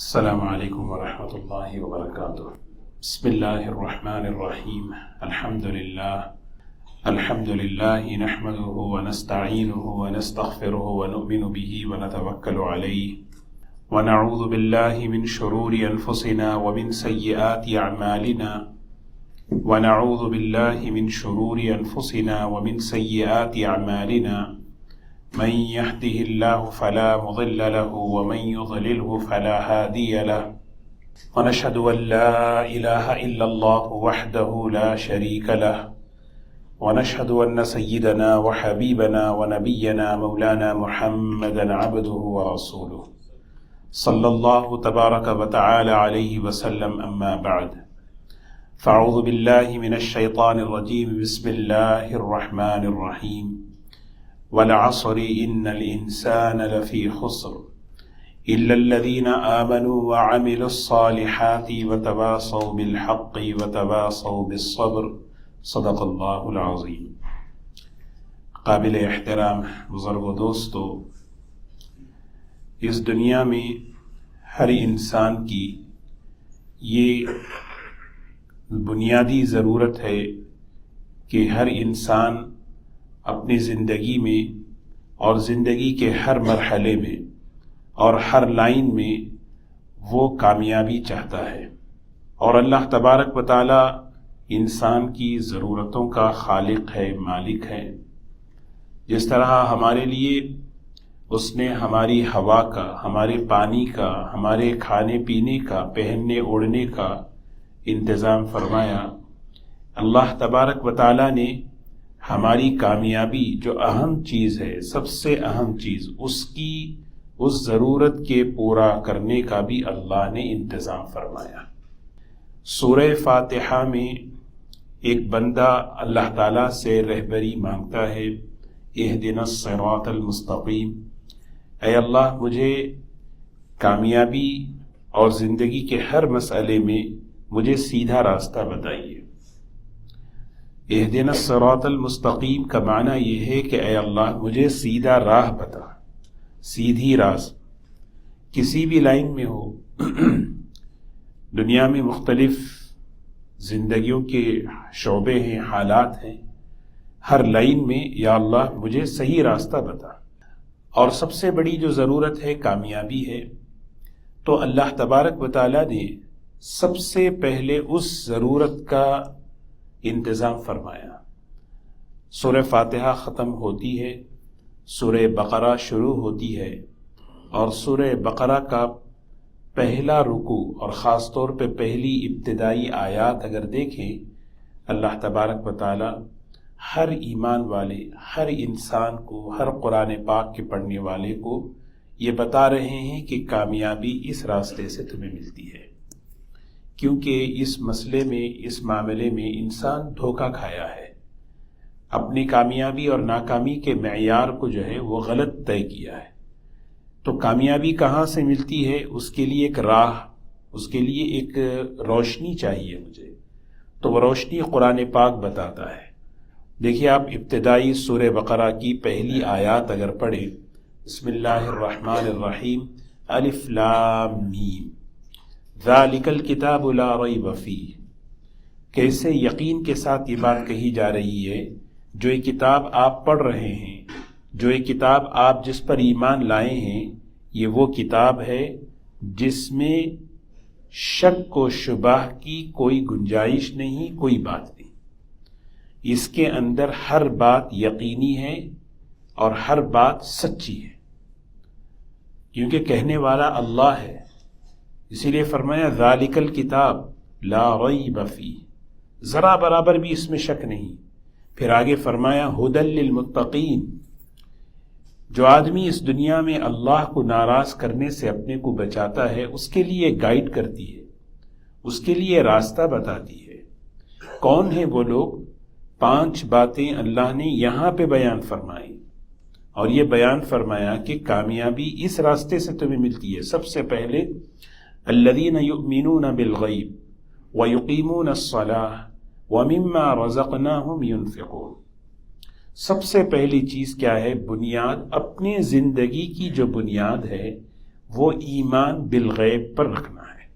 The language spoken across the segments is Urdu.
السلام علیکم ورحمۃ اللہ وبرکاتہ۔ بسم اللہ الرحمن الرحیم۔ الحمد للہ نحمده ونستعینه ونستغفره ونؤمن به ونتوکل علیہ ونعوذ باللہ من شرور انفسنا ومن سیئات اعمالنا ونعوذ باللہ من شرور انفسنا ومن سیئات اعمالنا من يهده الله فلا مضل له ومن يضلله فلا هادي له ونشهد أن لا إله إلا الله وحده لا شريك له ونشهد أن سيدنا وحبيبنا ونبينا مولانا محمدا عبده ورسوله صلى الله تبارك وتعالى عليه وسلم أما بعد فأعوذ بالله من الشيطان الرجيم بسم الله الرحمن الرحيم والعصر إن الإنسان لفي خسر إلا الذين آمنوا وعملوا الصالحات وتواصوا بالحق وتواصوا بالصبر صدق اللہ العظیم۔ قابل احترام بزرگ و دوستو، اس دنیا میں ہر انسان کی یہ بنیادی ضرورت ہے کہ ہر انسان اپنی زندگی میں اور زندگی کے ہر مرحلے میں اور ہر لائن میں وہ کامیابی چاہتا ہے، اور اللہ تبارک و تعالی انسان کی ضرورتوں کا خالق ہے، مالک ہے۔ جس طرح ہمارے لیے اس نے ہماری ہوا کا، ہمارے پانی کا، ہمارے کھانے پینے کا، پہننے اوڑھنے کا انتظام فرمایا، اللہ تبارک و تعالی نے ہماری کامیابی جو اہم چیز ہے، سب سے اہم چیز، اس ضرورت کے پورا کرنے کا بھی اللہ نے انتظام فرمایا۔ سورہ فاتحہ میں ایک بندہ اللہ تعالیٰ سے رہبری مانگتا ہے، اہدنا الصراط المستقیم، اے اللہ مجھے کامیابی اور زندگی کے ہر مسئلے میں مجھے سیدھا راستہ بتائیے۔ اہدنا الصراط المستقیم کا معنی یہ ہے کہ اے اللہ مجھے سیدھا راہ بتا، سیدھی راہ کسی بھی لائن میں ہو۔ دنیا میں مختلف زندگیوں کے شعبے ہیں، حالات ہیں، ہر لائن میں یا اللہ مجھے صحیح راستہ بتا۔ اور سب سے بڑی جو ضرورت ہے کامیابی ہے، تو اللہ تبارک و تعالی نے سب سے پہلے اس ضرورت کا انتظام فرمایا۔ سورہ فاتحہ ختم ہوتی ہے، سورہ بقرہ شروع ہوتی ہے، اور سورہ بقرہ کا پہلا رکوع اور خاص طور پہ پہلی ابتدائی آیات اگر دیکھیں، اللہ تبارک و تعالی ہر ایمان والے، ہر انسان کو، ہر قرآن پاک کے پڑھنے والے کو یہ بتا رہے ہیں کہ کامیابی اس راستے سے تمہیں ملتی ہے، کیونکہ اس مسئلے میں، اس معاملے میں انسان دھوکہ کھایا ہے، اپنی کامیابی اور ناکامی کے معیار کو جو ہے وہ غلط طے کیا ہے۔ تو کامیابی کہاں سے ملتی ہے؟ اس کے لیے ایک راہ، اس کے لیے ایک روشنی چاہیے مجھے، تو وہ روشنی قرآن پاک بتاتا ہے۔ دیکھیے آپ ابتدائی سورہ بقرہ کی پہلی آیات اگر پڑھیں، بسم اللہ الرحمن الرحیم، الف لام میم ذالک الکتاب لا ریب فیہ، کیسے یقین کے ساتھ یہ بات کہی جا رہی ہے، جو یہ کتاب آپ پڑھ رہے ہیں، جو یہ کتاب آپ جس پر ایمان لائے ہیں، یہ وہ کتاب ہے جس میں شک و شبہ کی کوئی گنجائش نہیں، کوئی بات نہیں۔ اس کے اندر ہر بات یقینی ہے اور ہر بات سچی ہے، کیونکہ کہنے والا اللہ ہے۔ اسی لیے فرمایا ذالک الکتاب لا ریب فیہ، ذرا برابر بھی اس میں شک نہیں۔ پھر آگے فرمایا ھدی للمتقین، جو آدمی اس دنیا میں اللہ کو ناراض کرنے سے اپنے کو بچاتا ہے، اس کے لیے گائیڈ کرتی ہے، اس کے لیے راستہ بتاتی ہے۔ کون ہیں وہ لوگ؟ 5 باتیں اللہ نے یہاں پہ بیان فرمائی، اور یہ بیان فرمایا کہ کامیابی اس راستے سے تمہیں ملتی ہے۔ سب سے پہلے الذین یؤمنون بالغیب ویقیمون الصلاۃ ومما رزقناہم ینفقون، سب سے پہلی چیز کیا ہے؟ بنیاد، اپنی زندگی کی جو بنیاد ہے وہ ایمان بالغیب پر رکھنا ہے۔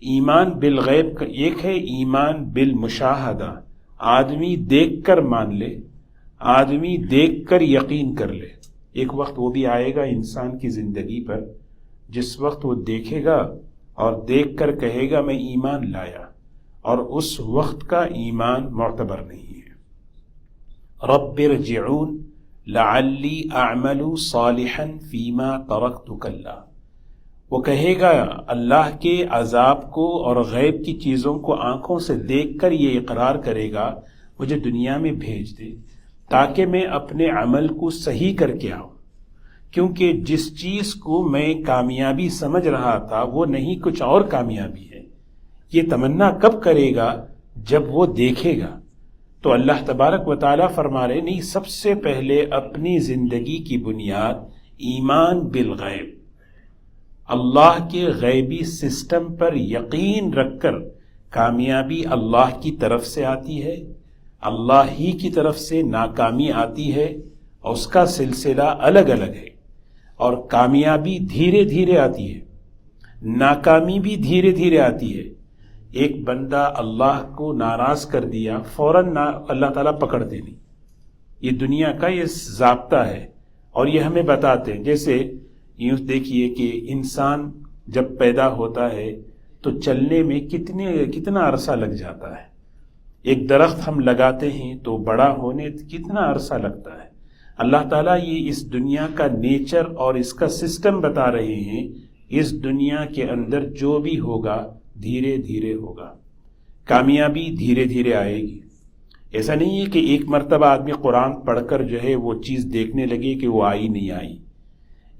ایمان بالغیب کا ایک ہے ایمان بالمشاہدہ، آدمی دیکھ کر مان لے، آدمی دیکھ کر یقین کر لے۔ ایک وقت وہ بھی آئے گا انسان کی زندگی پر جس وقت وہ دیکھے گا اور دیکھ کر کہے گا میں ایمان لایا، اور اس وقت کا ایمان معتبر نہیں ہے۔ رب ارجعون لعلی اعمل صالحا فیما ترکت کلا، وہ کہے گا اللہ کے عذاب کو اور غیب کی چیزوں کو آنکھوں سے دیکھ کر یہ اقرار کرے گا مجھے دنیا میں بھیج دے تاکہ میں اپنے عمل کو صحیح کر کے آؤں، کیونکہ جس چیز کو میں کامیابی سمجھ رہا تھا وہ نہیں، کچھ اور کامیابی ہے۔ یہ تمنا کب کرے گا؟ جب وہ دیکھے گا۔ تو اللہ تبارک و تعالیٰ فرما رہے نہیں، سب سے پہلے اپنی زندگی کی بنیاد ایمان بالغیب، اللہ کے غیبی سسٹم پر یقین رکھ کر کامیابی اللہ کی طرف سے آتی ہے، اللہ ہی کی طرف سے ناکامی آتی ہے، اور اس کا سلسلہ الگ الگ ہے، اور کامیابی دھیرے دھیرے آتی ہے، ناکامی بھی دھیرے دھیرے آتی ہے۔ ایک بندہ اللہ کو ناراض کر دیا، فوراً اللہ تعالیٰ پکڑتے نہیں۔ یہ دنیا کا یہ ضابطہ ہے، اور یہ ہمیں بتاتے ہیں۔ جیسے یوں دیکھیے کہ انسان جب پیدا ہوتا ہے تو چلنے میں کتنا عرصہ لگ جاتا ہے۔ ایک درخت ہم لگاتے ہیں تو بڑا ہونے کتنا عرصہ لگتا ہے۔ اللہ تعالیٰ یہ اس دنیا کا نیچر اور اس کا سسٹم بتا رہے ہیں، اس دنیا کے اندر جو بھی ہوگا دھیرے دھیرے ہوگا، کامیابی دھیرے دھیرے آئے گی۔ ایسا نہیں ہے کہ ایک مرتبہ آدمی قرآن پڑھ کر جو ہے وہ چیز دیکھنے لگے کہ وہ آئی نہیں آئی۔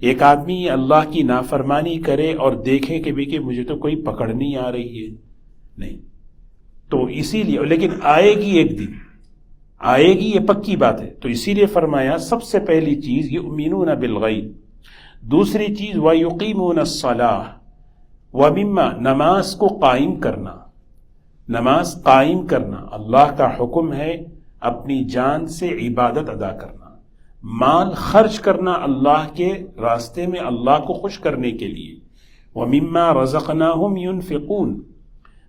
ایک آدمی اللہ کی نافرمانی کرے اور دیکھے کہ مجھے تو کوئی پکڑ نہیں آ رہی ہے، نہیں تو اسی لیے، لیکن آئے گی ایک دن، آئے گی، یہ پکی بات ہے۔ تو اسی لیے فرمایا سب سے پہلی چیز یؤمنون بالغیب، دوسری چیز ویقیمون الصلاۃ، ومما، نماز کو قائم کرنا، نماز قائم کرنا، اللہ کا حکم ہے اپنی جان سے عبادت ادا کرنا، مال خرچ کرنا اللہ کے راستے میں اللہ کو خوش کرنے کے لیے، ومما رزقناہم ينفقون۔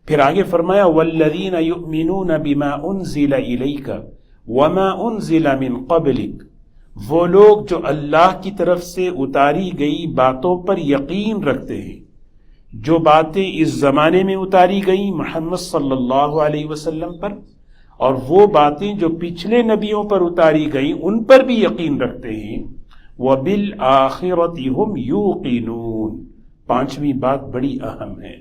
پھر آگے فرمایا والذین یؤمنون بما انزل الیک وما انزل من قبلک، وہ لوگ جو اللہ کی طرف سے اتاری گئی باتوں پر یقین رکھتے ہیں، جو باتیں اس زمانے میں اتاری گئیں محمد صلی اللہ علیہ وسلم پر، اور وہ باتیں جو پچھلے نبیوں پر اتاری گئیں ان پر بھی یقین رکھتے ہیں، وَبِالْآخِرَةِ هُمْ يُوقِنُونَ۔ پانچویں بات بڑی اہم ہے،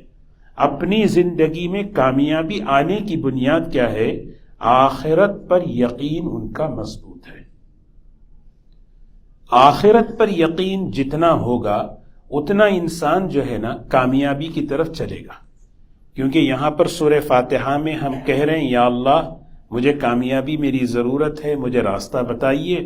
اپنی زندگی میں کامیابی آنے کی بنیاد کیا ہے؟ آخرت پر یقین ان کا مضبوط ہے۔ آخرت پر یقین جتنا ہوگا اتنا انسان جو ہے نا کامیابی کی طرف چلے گا، کیونکہ یہاں پر سورہ فاتحہ میں ہم کہہ رہے ہیں یا اللہ مجھے کامیابی میری ضرورت ہے، مجھے راستہ بتائیے۔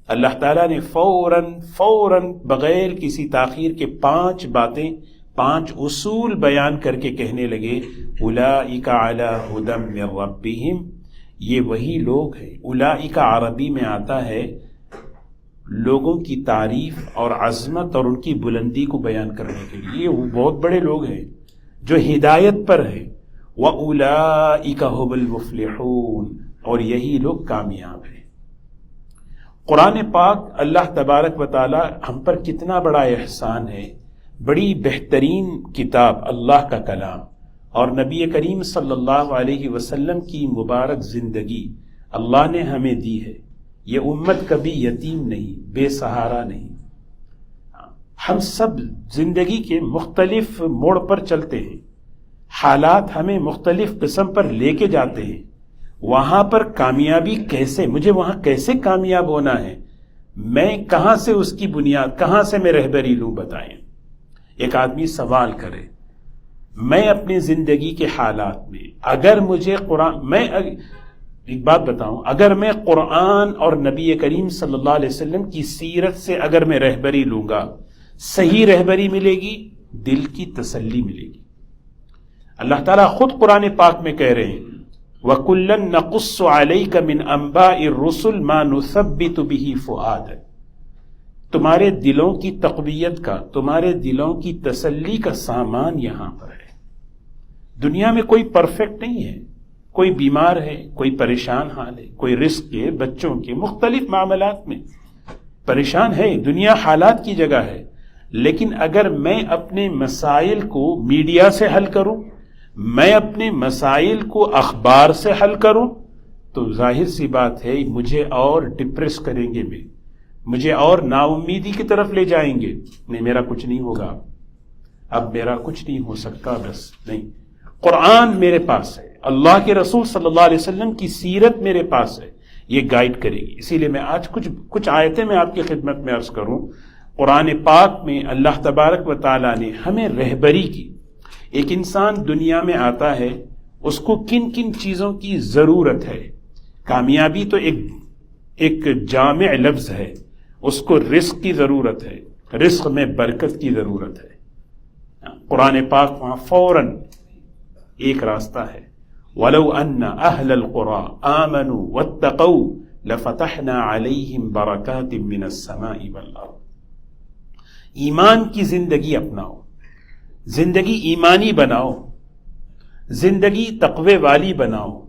اللہ تعالیٰ نے فوراً بغیر کسی تاخیر کے 5 باتیں، 5 اصول بیان کر کے کہنے لگے اولئک علی ھدی من ربہم، یہ وہی لوگ ہیں۔ اولئک عربی میں آتا ہے لوگوں کی تعریف اور عظمت اور ان کی بلندی کو بیان کرنے کے لیے، وہ بہت بڑے لوگ ہیں جو ہدایت پر ہیں۔ وَأُولَئِكَ هُمُ الْمُفْلِحُونَ، اور یہی لوگ کامیاب ہیں۔ قرآن پاک اللہ تبارک و تعالی ہم پر کتنا بڑا احسان ہے، بڑی بہترین کتاب اللہ کا کلام، اور نبی کریم صلی اللہ علیہ وسلم کی مبارک زندگی اللہ نے ہمیں دی ہے۔ یہ امت کبھی یتیم نہیں، بے سہارا نہیں۔ ہم سب زندگی کے مختلف موڑ پر چلتے ہیں، حالات ہمیں مختلف قسم پر لے کے جاتے ہیں۔ وہاں پر کامیابی کیسے، مجھے وہاں کیسے کامیاب ہونا ہے، میں کہاں سے اس کی بنیاد، کہاں سے میں رہبری لوں، بتائیں۔ ایک آدمی سوال کرے میں اپنی زندگی کے حالات میں اگر مجھے ایک بات بتاؤں، اگر میں قرآن اور نبی کریم صلی اللہ علیہ وسلم کی سیرت سے اگر میں رہبری لوں گا، صحیح رہبری ملے گی، دل کی تسلی ملے گی۔ اللہ تعالیٰ خود قرآن پاک میں کہہ رہے ہیں وَكُلًّا نَقُصُّ عَلَيْكَ مِنْ أَنْبَاءِ الرُّسُلِ مَا نُثَبِّتُ بِهِ فُؤَادَكَ، تمہارے دلوں کی تقویت کا، تمہارے دلوں کی تسلی کا سامان یہاں پر ہے۔ دنیا میں کوئی پرفیکٹ نہیں ہے، کوئی بیمار ہے، کوئی پریشان حال ہے، کوئی رزق کے، بچوں کے، مختلف معاملات میں پریشان ہے۔ دنیا حالات کی جگہ ہے، لیکن اگر میں اپنے مسائل کو میڈیا سے حل کروں، میں اپنے مسائل کو اخبار سے حل کروں، تو ظاہر سی بات ہے مجھے اور ڈپریس کریں گے، مجھے اور نا امیدی کی طرف لے جائیں گے۔ نہیں، میرا کچھ نہیں ہوگا، اب میرا کچھ نہیں ہو سکتا، بس نہیں۔ قرآن میرے پاس ہے، اللہ کے رسول صلی اللہ علیہ وسلم کی سیرت میرے پاس ہے، یہ گائیڈ کرے گی۔ اسی لیے میں آج کچھ آیتیں میں آپ کی خدمت میں عرض کروں۔ قرآن پاک میں اللہ تبارک و تعالیٰ نے ہمیں رہبری کی۔ ایک انسان دنیا میں آتا ہے، اس کو کن کن چیزوں کی ضرورت ہے؟ کامیابی تو ایک جامع لفظ ہے، اس کو رزق کی ضرورت ہے، رزق میں برکت کی ضرورت ہے۔ قرآن پاک وہاں فوراً ایک راستہ ہے، وَلَوْ أَنَّ أَهْلَ الْقُرَىٰ آمَنُوا وَاتَّقَوْا لَفَتَحْنَا عَلَيْهِمْ بَرَكَاتٍ مِّنَ السَّمَاءِ وَالْأَرْضِ۔ ایمان کی زندگی اپناؤ، زندگی ایمانی بناؤ، زندگی تقوی والی بناؤ،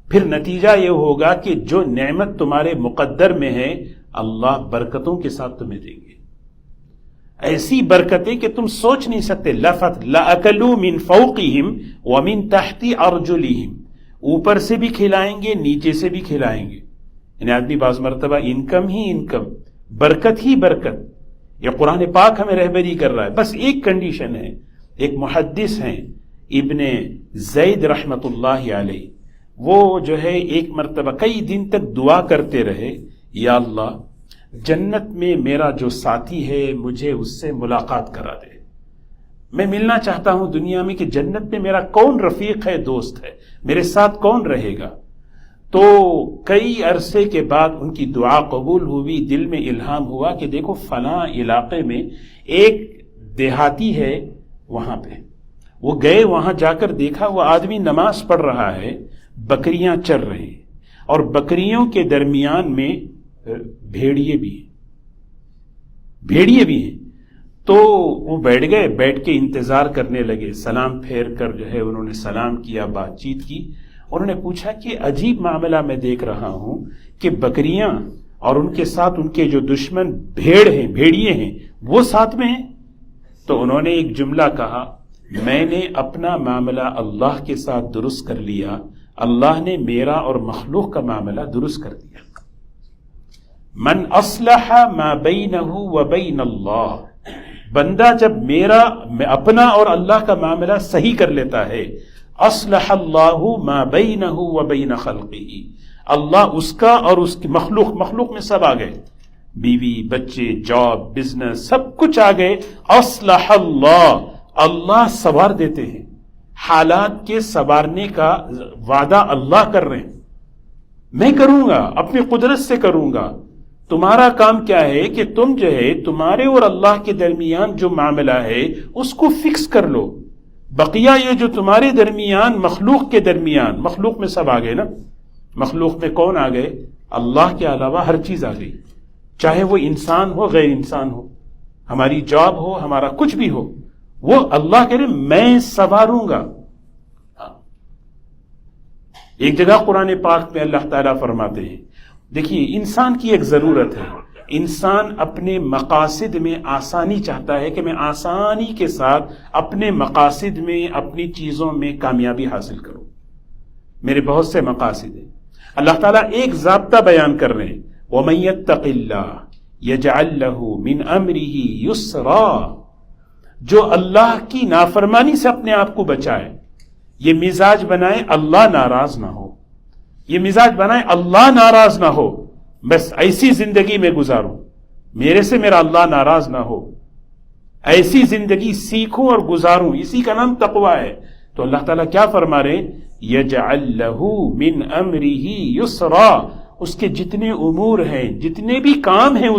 پھر نتیجہ یہ ہوگا کہ جو نعمت تمہارے مقدر میں ہے اللہ برکتوں کے ساتھ تمہیں دیں گے، ایسی برکتیں کہ تم سوچ نہیں سکتے۔ لَأَكَلُوا مِن فَوْقِهِمْ وَمِن تَحْتِ أَرْجُلِهِمْ، اوپر سے بھی کھلائیں گے، نیچے سے بھی کھلائیں گے۔ یعنی آدمی بعض مرتبہ انکم ہی انکم، برکت ہی برکت۔ یہ قرآن پاک ہمیں رہبری کر رہا ہے۔ بس ایک کنڈیشن ہے، ایک محدث ہیں ابن زید رحمت اللہ علیہ، وہ جو ہے ایک مرتبہ کئی دن تک دعا کرتے رہے، یا اللہ جنت میں میرا جو ساتھی ہے مجھے اس سے ملاقات کرا دے، میں ملنا چاہتا ہوں دنیا میں کہ جنت میں میرا کون رفیق ہے، دوست ہے، میرے ساتھ کون رہے گا۔ تو کئی عرصے کے بعد ان کی دعا قبول ہوئی، دل میں الہام ہوا کہ دیکھو فلاں علاقے میں ایک دیہاتی ہے، وہاں پہ وہ گئے، وہاں جا کر دیکھا وہ آدمی نماز پڑھ رہا ہے، بکریاں چر رہے ہیں، اور بکریوں کے درمیان میں بھیڑیے بھی ہیں۔ تو وہ بیٹھ گئے، بیٹھ کے انتظار کرنے لگے، سلام پھیر کر جو ہے انہوں نے سلام کیا، بات چیت کی۔ انہوں نے پوچھا کہ عجیب معاملہ میں دیکھ رہا ہوں کہ بکریاں اور ان کے ساتھ ان کے جو دشمن بھیڑیے ہیں وہ ساتھ میں ہیں۔ تو انہوں نے ایک جملہ کہا، میں نے اپنا معاملہ اللہ کے ساتھ درست کر لیا، اللہ نے میرا اور مخلوق کا معاملہ درست کر دیا۔ من اصلح ما بینہ وبین اللہ، بندہ جب اپنا اور اللہ کا معاملہ صحیح کر لیتا ہے، اصلح اللہ ما بینہ وبین خلقہ، اللہ اس کا اور اس کی مخلوق میں سب آ گئے، بیوی بچے جاب بزنس سب کچھ آ گئے، اصلح اللہ سنوار دیتے ہیں، حالات کے سنوارنے کا وعدہ اللہ کر رہے ہیں، میں کروں گا، اپنی قدرت سے کروں گا۔ تمہارا کام کیا ہے کہ تم جو ہے تمہارے اور اللہ کے درمیان جو معاملہ ہے اس کو فکس کر لو، بقیہ یہ جو تمہارے درمیان مخلوق کے درمیان، مخلوق میں سب آ گئے نا، مخلوق میں کون آ گئے؟ اللہ کے علاوہ ہر چیز آ گئی، چاہے وہ انسان ہو غیر انسان ہو، ہماری جاب ہو ہمارا کچھ بھی ہو، وہ اللہ کہہ رہے میں سنواروں گا۔ ایک جگہ قرآن پاک میں اللہ تعالیٰ فرماتے ہیں، دیکھیے انسان کی ایک ضرورت ہے، انسان اپنے مقاصد میں آسانی چاہتا ہے کہ میں آسانی کے ساتھ اپنے مقاصد میں اپنی چیزوں میں کامیابی حاصل کروں، میرے بہت سے مقاصد ہیں۔ اللہ تعالیٰ ایک ضابطہ بیان کر رہے ہیں، وَمَن يَتَّقِ اللَّهَ يَجْعَل لَّهُ مِنْ أَمْرِهِ يُسْرًا، جو اللہ کی نافرمانی سے اپنے آپ کو بچائے، یہ مزاج بنائے اللہ ناراض نہ ہو، یہ مزاج بنائے اللہ ناراض نہ ہو، بس ایسی زندگی میں گزاروں، میرے سے میرا اللہ ناراض نہ ہو، ایسی زندگی سیکھوں اور گزاروں، اسی کا نام تقویٰ ہے۔ تو اللہ تعالیٰ کیا فرما رہے؟ یجعل لہ من امرہ یسرا، اس کے جتنے امور ہیں، جتنے بھی کام ہیں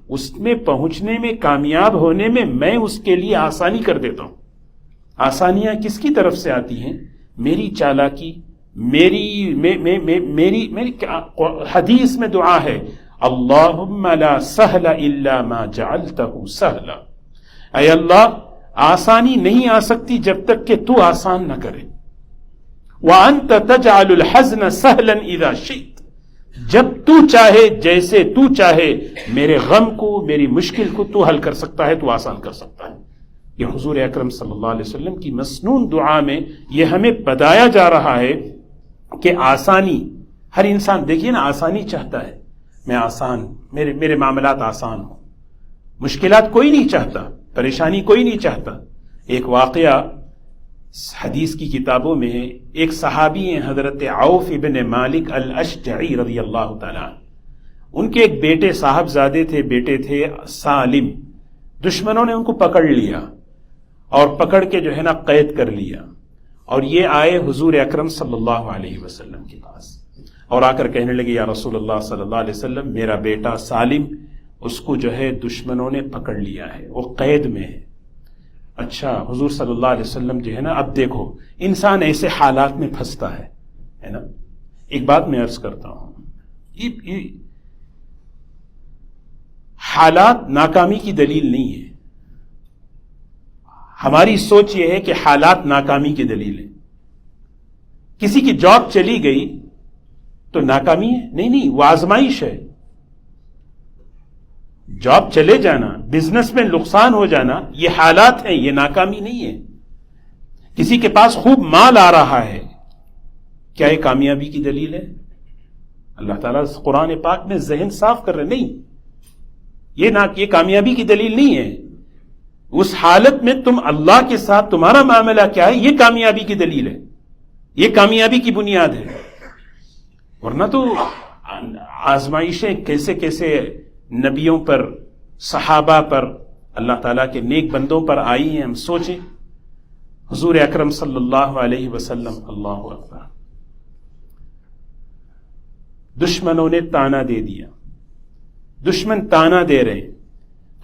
اس میں پہنچنے میں، کامیاب ہونے میں اس کے لیے آسانی کر دیتا ہوں۔ آسانیاں کس کی طرف سے آتی ہیں؟ میری چالاکی، میری حدیث میں دعا ہے، اللہم لا سہل الا ما جعلتہ سہلا، اے اللہ آسانی نہیں آ سکتی جب تک کہ تو آسان نہ کرے، وانت تجعل الحزن سہلا اذا شئت، جب تو چاہے جیسے تو چاہے میرے غم کو میری مشکل کو تو حل کر سکتا ہے، تو آسان کر سکتا ہے۔ یہ حضور اکرم صلی اللہ علیہ وسلم کی مسنون دعا میں یہ ہمیں بتایا جا رہا ہے کہ آسانی، ہر انسان دیکھیے نا آسانی چاہتا ہے، میں آسان، میرے معاملات آسان ہوں، مشکلات کوئی نہیں چاہتا، پریشانی کوئی نہیں چاہتا۔ ایک واقعہ حدیث کی کتابوں میں ہے، ایک صحابی ہیں حضرت عوف ابن مالک الاشجعی رضی اللہ تعالیٰ، ان کے ایک بیٹے صاحبزادے تھے، بیٹے تھے سالم، دشمنوں نے ان کو پکڑ لیا اور پکڑ کے جو ہے نا قید کر لیا، اور یہ آئے حضور اکرم صلی اللہ علیہ وسلم کے پاس اور آ کر کہنے لگے یا رسول اللہ صلی اللہ علیہ وسلم، میرا بیٹا سالم اس کو جو ہے دشمنوں نے پکڑ لیا ہے، وہ قید میں ہے۔ اچھا حضور صلی اللہ علیہ وسلم جو ہے نا، اب دیکھو انسان ایسے حالات میں پھنستا ہے نا۔ ایک بات میں عرض کرتا ہوں، یہ حالات ناکامی کی دلیل نہیں ہے، ہماری سوچ یہ ہے کہ حالات ناکامی کی دلیل ہے۔ کسی کی جاب چلی گئی تو ناکامی ہے؟ نہیں، وہ آزمائش ہے۔ جاب چلے جانا، بزنس میں نقصان ہو جانا، یہ حالات ہیں، یہ ناکامی نہیں ہے۔ کسی کے پاس خوب مال آ رہا ہے، کیا یہ کامیابی کی دلیل ہے؟ اللہ تعالیٰ قرآن پاک میں ذہن صاف کر رہے، نہیں، یہ کامیابی کی دلیل نہیں ہے۔ اس حالت میں تم اللہ کے ساتھ تمہارا معاملہ کیا ہے، یہ کامیابی کی دلیل ہے، یہ کامیابی کی بنیاد ہے۔ ورنہ تو آزمائشیں کیسے کیسے نبیوں پر، صحابہ پر، اللہ تعالیٰ کے نیک بندوں پر آئی ہیں، ہم سوچیں۔ حضور اکرم صلی اللہ علیہ وسلم، اللہ اکبر، دشمنوں نے تانا دے دیا، دشمن تانا دے رہے ہیں،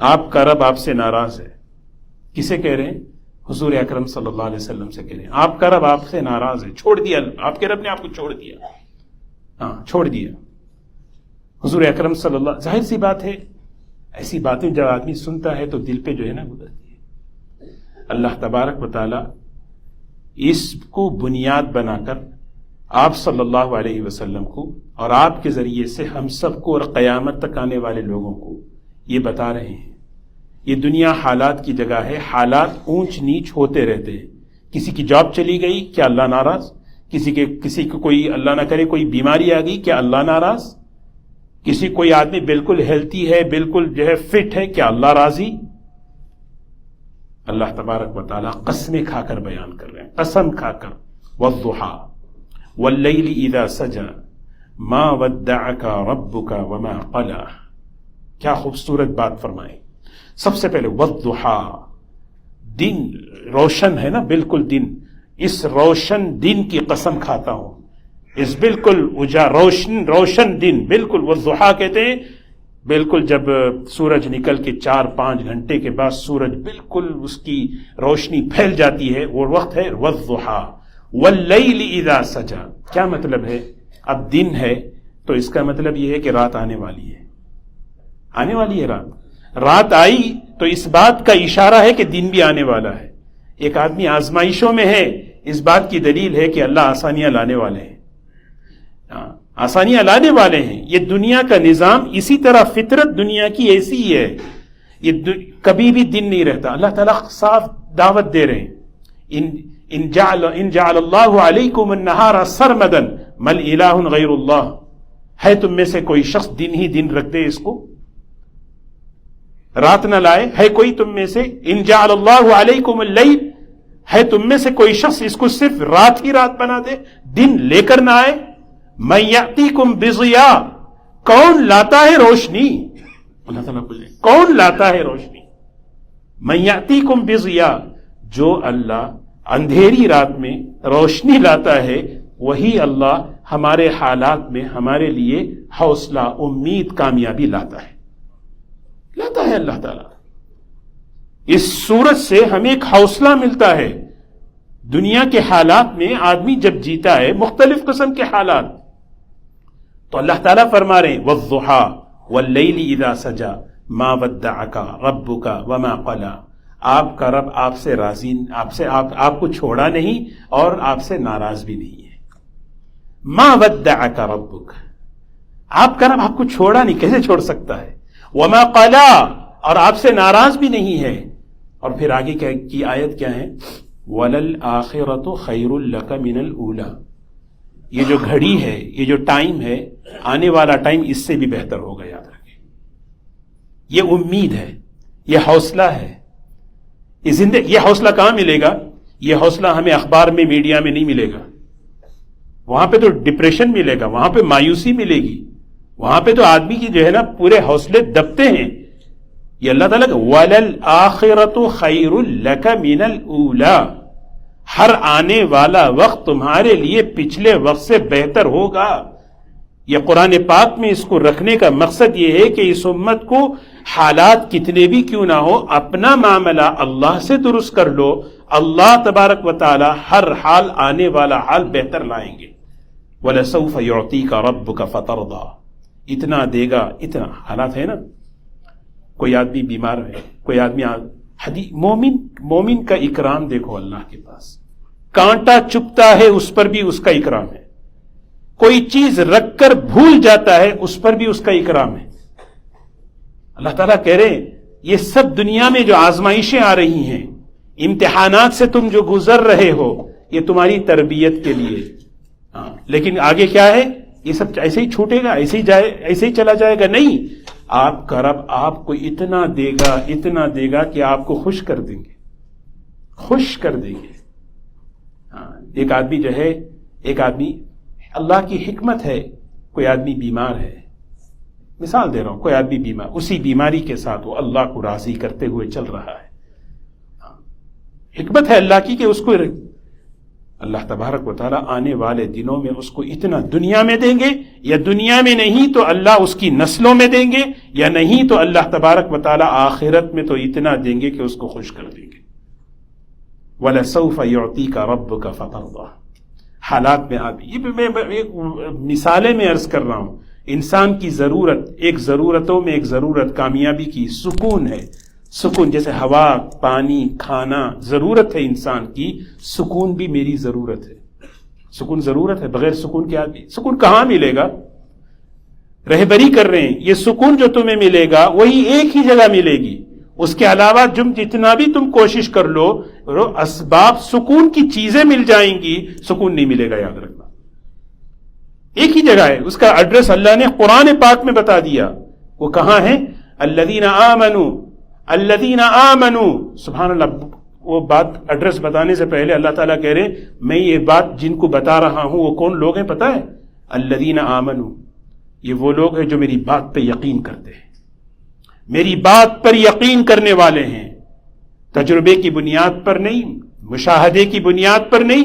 آپ کا رب آپ سے ناراض ہے۔ کسے کہہ رہے ہیں؟ حضور اکرم صلی اللہ علیہ وسلم سے کہہ رہے ہیں، آپ کا رب آپ سے ناراض ہے، چھوڑ دیا، آپ کے رب نے آپ کو چھوڑ دیا، ہاں چھوڑ دیا۔ حضور اکرم صلی اللہ، ظاہر سی بات ہے ایسی باتیں جب آدمی سنتا ہے تو دل پہ جو ہے نا گزرتی ہے۔ اللہ تبارک و تعالی اس کو بنیاد بنا کر آپ صلی اللہ علیہ وسلم کو اور آپ کے ذریعے سے ہم سب کو اور قیامت تک آنے والے لوگوں کو یہ بتا رہے ہیں، یہ دنیا حالات کی جگہ ہے، حالات اونچ نیچ ہوتے رہتے ہیں۔ کسی کی جاب چلی گئی، کیا اللہ ناراض؟ کسی کو کوئی اللہ نہ کرے کوئی بیماری آ گئی، کیا اللہ ناراض؟ کسی کوئی آدمی بالکل ہیلتھی ہے، بالکل جو ہے فٹ ہے، کیا اللہ راضی؟ اللہ تبارک و تعالیٰ قسمیں کھا کر بیان کر رہے ہیں، قسم کھا کر، والضحیٰ واللیل اذا سجا ما ودعک ربک وما قلی، کیا خوبصورت بات فرمائے۔ سب سے پہلے والضحیٰ، دن روشن ہے نا، بالکل دن، اس روشن دن کی قسم کھاتا ہوں، اس بالکل روشن دن، بالکل والضحیٰ کہتے ہیں بالکل جب سورج نکل کے 4-5 گھنٹے کے بعد سورج بالکل اس کی روشنی پھیل جاتی ہے، وہ وقت ہے والضحیٰ واللیل اذا سجا۔ کیا مطلب ہے؟ اب دن ہے تو اس کا مطلب یہ ہے کہ رات آنے والی ہے، آنے والی ہے رات آئی تو اس بات کا اشارہ ہے کہ دن بھی آنے والا ہے۔ ایک آدمی آزمائشوں میں ہے، اس بات کی دلیل ہے کہ اللہ آسانیاں لانے والے ہیں، آسانیاں لانے والے ہیں۔ یہ دنیا کا نظام اسی طرح، فطرت دنیا کی ایسی ہی ہے، یہ کبھی بھی دن نہیں رہتا۔ اللہ تعالیٰ صاف دعوت دے رہے ہیں، ان جعل اللہ علیکم النہار سرمدا مل الہ غیر اللہ، ہے تم میں سے کوئی شخص دن ہی دن رکھ دے، اس کو رات نہ لائے؟ ہے کوئی تم میں سے؟ ان جعل اللہ علیکم اللیل، ہے تم میں سے کوئی شخص اس کو صرف رات ہی رات بنا دے، دن لے کر نہ آئے؟ من یأتیکم بضیاء، کون لاتا ہے روشنی؟ اللہ تعالیٰ بولے کون لاتا ہے روشنی؟ من یأتیکم بضیاء، جو اللہ اندھیری رات میں روشنی لاتا ہے، وہی اللہ ہمارے حالات میں ہمارے لیے حوصلہ، امید، کامیابی لاتا ہے اللہ تعالیٰ۔ اس سورج سے ہمیں ایک حوصلہ ملتا ہے۔ دنیا کے حالات میں آدمی جب جیتا ہے، مختلف قسم کے حالات، تو اللہ تعالیٰ فرما رہے ہیں والضحیٰ واللیل اذا سجا ما ودعک ربک وما قلی، آپ کا رب آپ سے راضی، آپ کو چھوڑا نہیں اور آپ سے ناراض بھی نہیں ہے۔ ما ودعک ربک، آپ کا رب آپ کو چھوڑا نہیں، کیسے چھوڑ سکتا ہے؟ وما قلی، اور آپ سے ناراض بھی نہیں ہے۔ اور پھر آگے کی آیت کیا ہے؟ وَلَلْآخِرَةُ خَيْرٌ لَكَ مِنَ الْأُولَى، یہ جو گھڑی ہے، یہ جو ٹائم ہے، آنے والا ٹائم اس سے بھی بہتر ہوگا، یاد رکھیں۔ یہ امید ہے، یہ حوصلہ ہے، یہ حوصلہ کہاں ملے گا؟ یہ حوصلہ ہمیں اخبار میں، میڈیا میں نہیں ملے گا۔ وہاں پہ تو ڈپریشن ملے گا، وہاں پہ مایوسی ملے گی، وہاں پہ تو آدمی کی جو ہے نا پورے حوصلے دبتے ہیں۔ یہ اللہ تعالیٰ کا وَلَلْآخِرَةُ خَيْرٌ لَكَ مِنَ الْأُولَى، ہر آنے والا وقت تمہارے لیے پچھلے وقت سے بہتر ہوگا۔ یہ قرآن پاک میں اس کو رکھنے کا مقصد یہ ہے کہ اس امت کو حالات کتنے بھی کیوں نہ ہو، اپنا معاملہ اللہ سے درست کر لو، اللہ تبارک و تعالی ہر حال، آنے والا حال بہتر لائیں گے۔ وَلَسَوْفَ يُعْطِيكَ رَبُّكَ فَتَرْضَىٰ، اتنا دے گا، اتنا۔ حالات ہے نا، کوئی آدمی بیمار ہے، کوئی آدمی مومن کا اکرام دیکھو اللہ کے پاس، کانٹا چبھتا ہے اس پر بھی اس کا اکرام ہے، کوئی چیز رکھ کر بھول جاتا ہے اس پر بھی اس کا اکرام ہے۔ اللہ تعالیٰ کہہ رہے ہیں یہ سب دنیا میں جو آزمائشیں آ رہی ہیں، امتحانات سے تم جو گزر رہے ہو، یہ تمہاری تربیت کے لیے، لیکن آگے کیا ہے؟ یہ سب ایسے ہی چھوٹے گا، ایسے ہی چلا جائے گا؟ نہیں، آپ کا رب آپ کو اتنا دے گا، اتنا دے گا کہ آپ کو خوش کر دیں گے، خوش کر دیں گے۔ ایک آدمی جو ہے، ایک آدمی، اللہ کی حکمت ہے، کوئی آدمی بیمار ہے، مثال دے رہا ہوں، کوئی آدمی بیمار، اسی بیماری کے ساتھ وہ اللہ کو راضی کرتے ہوئے چل رہا ہے۔ حکمت ہے اللہ کی کہ اس کو اللہ تبارک و تعالیٰ آنے والے دنوں میں اس کو اتنا دنیا میں دیں گے، یا دنیا میں نہیں تو اللہ اس کی نسلوں میں دیں گے، یا نہیں تو اللہ تبارک و تعالیٰ آخرت میں تو اتنا دیں گے کہ اس کو خوش کر دیں گے۔ وَلَسَوْفَ يُعْطِيكَ رَبُّكَ فَتَرْضَىٰ، حالات میں یہ میں مثالیں میں عرض کر رہا ہوں۔ انسان کی ضرورت، ایک ضرورتوں میں ایک ضرورت کامیابی کی سکون ہے۔ سکون جیسے ہوا، پانی، کھانا ضرورت ہے انسان کی، سکون بھی میری ضرورت ہے۔ سکون ضرورت ہے، بغیر سکون کے آدمی، سکون کہاں ملے گا؟ رہبری کر رہے ہیں، یہ سکون جو تمہیں ملے گا وہی ایک ہی جگہ ملے گی، اس کے علاوہ جتنا بھی تم کوشش کر لو، اسباب سکون کی چیزیں مل جائیں گی، سکون نہیں ملے گا، یاد رکھنا۔ ایک ہی جگہ ہے، اس کا ایڈریس اللہ نے قرآن پاک میں بتا دیا، وہ کہاں ہے؟ الذین آمنوا، الذین آمنوا، سبحان اللہ۔ وہ بات ایڈریس بتانے سے پہلے اللہ تعالیٰ کہہ رہے ہیں میں یہ بات جن کو بتا رہا ہوں وہ کون لوگ ہیں پتہ ہے؟ الذین آمنوا، یہ وہ لوگ ہیں جو میری بات پہ یقین کرتے ہیں، میری بات پر یقین کرنے والے ہیں، تجربے کی بنیاد پر نہیں، مشاہدے کی بنیاد پر نہیں،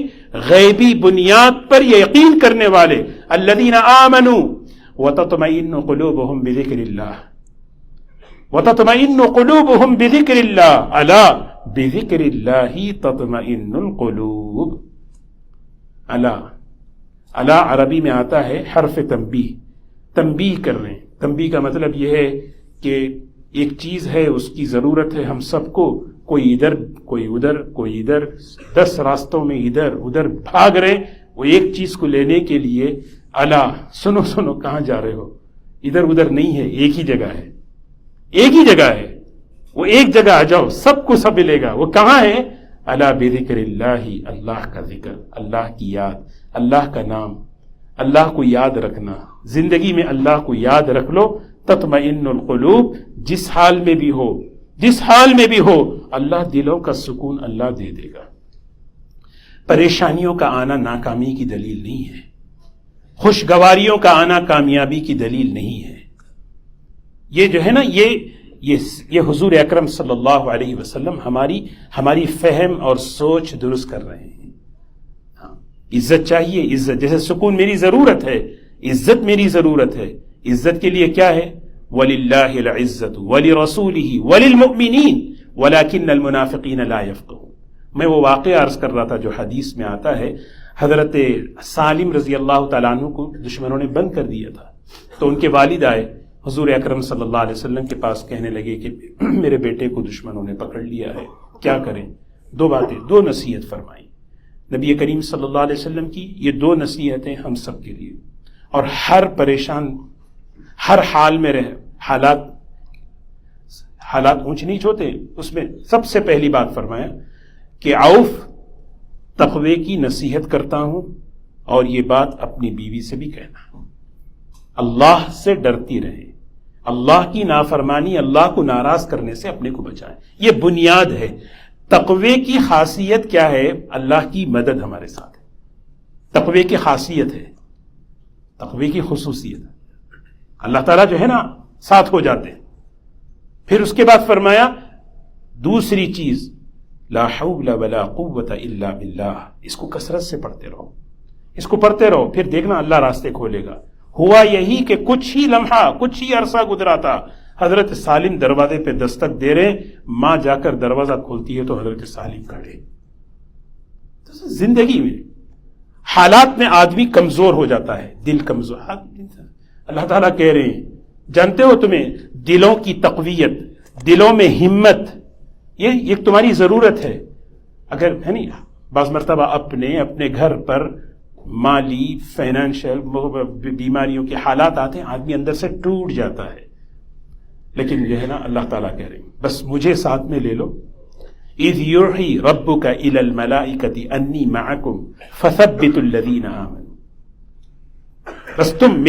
غیبی بنیاد پر یقین کرنے والے۔ الذین آمنوا وتطمئن قلوبهم بذکر اللہ، وتطمئن قلوبهم بذکر اللہ، الا بذکر اللہ تطمئن القلوب۔ الا عربی میں آتا ہے حرف تنبیہ، تنبیہ کر رہے ہیں۔ تنبیہ کا مطلب یہ ہے کہ ایک چیز ہے، اس کی ضرورت ہے ہم سب کو، کوئی ادھر کوئی ادھر کوئی ادھر، 10 راستوں میں ادھر ادھر بھاگ رہے وہ ایک چیز کو لینے کے لیے۔ الا، سنو سنو، کہاں جا رہے ہو؟ ادھر ادھر نہیں ہے، ایک ہی جگہ ہے، ایک ہی جگہ ہے، وہ ایک جگہ آ جاؤ، سب کو سب ملے گا۔ وہ کہاں ہے؟ الا بذکر اللہ، اللہ کا ذکر، اللہ کی یاد، اللہ کا نام، اللہ کو یاد رکھنا، زندگی میں اللہ کو یاد رکھ لو، تطمئن القلوب، جس حال میں بھی ہو، جس حال میں بھی ہو، اللہ دلوں کا سکون اللہ دے دے گا۔ پریشانیوں کا آنا ناکامی کی دلیل نہیں ہے، خوشگواریوں کا آنا کامیابی کی دلیل نہیں ہے۔ یہ جو ہے نا، یہ حضور اکرم صلی اللہ علیہ وسلم ہماری فہم اور سوچ درست کر رہے ہیں۔ عزت چاہیے، عزت جیسے سکون میری ضرورت ہے، عزت میری ضرورت ہے۔ عزت کے لیے کیا ہے؟ وَلِلَّهِ الْعِزَّةُ وَلِرَسُولِهِ وَلِلْمُؤْمِنِينَ وَلَكِنَّ الْمُنَافِقِينَ لَا يَفْقَهُونَ۔ میں وہ واقعہ عرض کر رہا تھا جو حدیث میں آتا ہے، حضرت سالم رضی اللہ تعالیٰ عنہ کو دشمنوں نے بند کر دیا تھا، تو ان کے والد آئے حضور اکرم صلی اللہ علیہ وسلم کے پاس کہنے لگے کہ میرے بیٹے کو دشمنوں نے پکڑ لیا ہے، کیا کریں؟ دو باتیں، دو نصیحت فرمائیں نبی کریم صلی اللہ علیہ وسلم کی. یہ دو نصیحتیں ہم سب کے لیے، اور ہر پریشان، ہر حال میں رہ، حالات اونچ نیچ ہوتے ہیں، اس میں سب سے پہلی بات فرمایا کہ عوف تقوی کی نصیحت کرتا ہوں، اور یہ بات اپنی بیوی سے بھی کہنا، اللہ سے ڈرتی رہے، اللہ کی نافرمانی، اللہ کو ناراض کرنے سے اپنے کو بچائیں. یہ بنیاد ہے. تقوی کی خاصیت کیا ہے؟ اللہ کی مدد ہمارے ساتھ ہے. تقوی کی خاصیت ہے، تقوی کی خصوصیت ہے، اللہ تعالیٰ جو ہے نا ساتھ ہو جاتے ہیں. پھر اس کے بعد فرمایا دوسری چیز، لا حول ولا قوت الا باللہ. اس کو کثرت سے پڑھتے رہو، اس کو پڑھتے رہو، پھر دیکھنا اللہ راستے کھولے گا. ہوا یہی کہ کچھ ہی لمحہ، کچھ ہی عرصہ گزرا تھا، حضرت سالم دروازے پہ دستک دے رہے، ماں جا کر دروازہ کھولتی ہے تو حضرت سالم کھڑے. زندگی میں حالات میں آدمی کمزور ہو جاتا ہے، دل کمزور. اللہ تعالیٰ کہہ رہے ہیں، جانتے ہو تمہیں دلوں کی تقویت، دلوں میں ہمت، یہ تمہاری ضرورت ہے. اگر ہے نہیں، بعض مرتبہ اپنے گھر پر مالی فائنینشیل بیماریوں کے حالات آتے ہیں، آدمی اندر سے ٹوٹ جاتا ہے. لیکن جو ہے نا اللہ تعالیٰ کہہ رہے ہیں بس مجھے ساتھ میں لے لو. اذ یوحی ربک الی الملائکۃ انی معکم فثبتوا الذین آمنوا. بس تم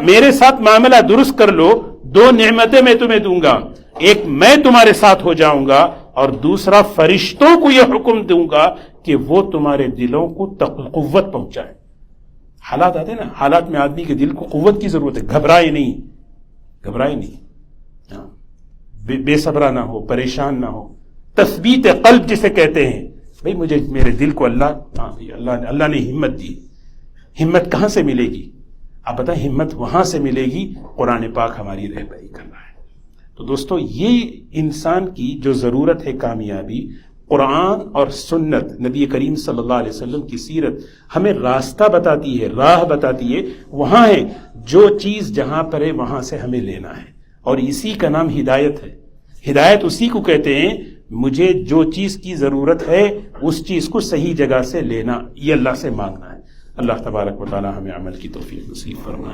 میرے ساتھ معاملہ درست کر لو، دو نعمتیں میں تمہیں دوں گا، ایک میں تمہارے ساتھ ہو جاؤں گا، اور دوسرا فرشتوں کو یہ حکم دوں گا کہ وہ تمہارے دلوں کو قوت پہنچائیں. حالات آتے ہیں نا، حالات میں آدمی کے دل کو قوت کی ضرورت ہے. گھبرائے نہیں، بے صبرا نہ ہو، پریشان نہ ہو. تثبیت قلب جسے کہتے ہیں، بھئی میرے دل کو اللہ نے ہمت دی. ہمت کہاں سے ملے گی؟ آپ بتائیں. ہمت وہاں سے ملے گی، قرآن پاک ہماری رہبری کر رہا ہے. تو دوستو، یہ انسان کی جو ضرورت ہے کامیابی، قرآن اور سنت، نبی کریم صلی اللہ علیہ وسلم کی سیرت ہمیں راستہ بتاتی ہے، راہ بتاتی ہے. وہاں ہے جو چیز جہاں پر ہے وہاں سے ہمیں لینا ہے، اور اسی کا نام ہدایت ہے. ہدایت اسی کو کہتے ہیں، مجھے جو چیز کی ضرورت ہے اس چیز کو صحیح جگہ سے لینا، یہ اللہ سے مانگنا ہے. اللہ تبارک و تعالی ہمیں عمل کی توفیق نصیب فرمائے.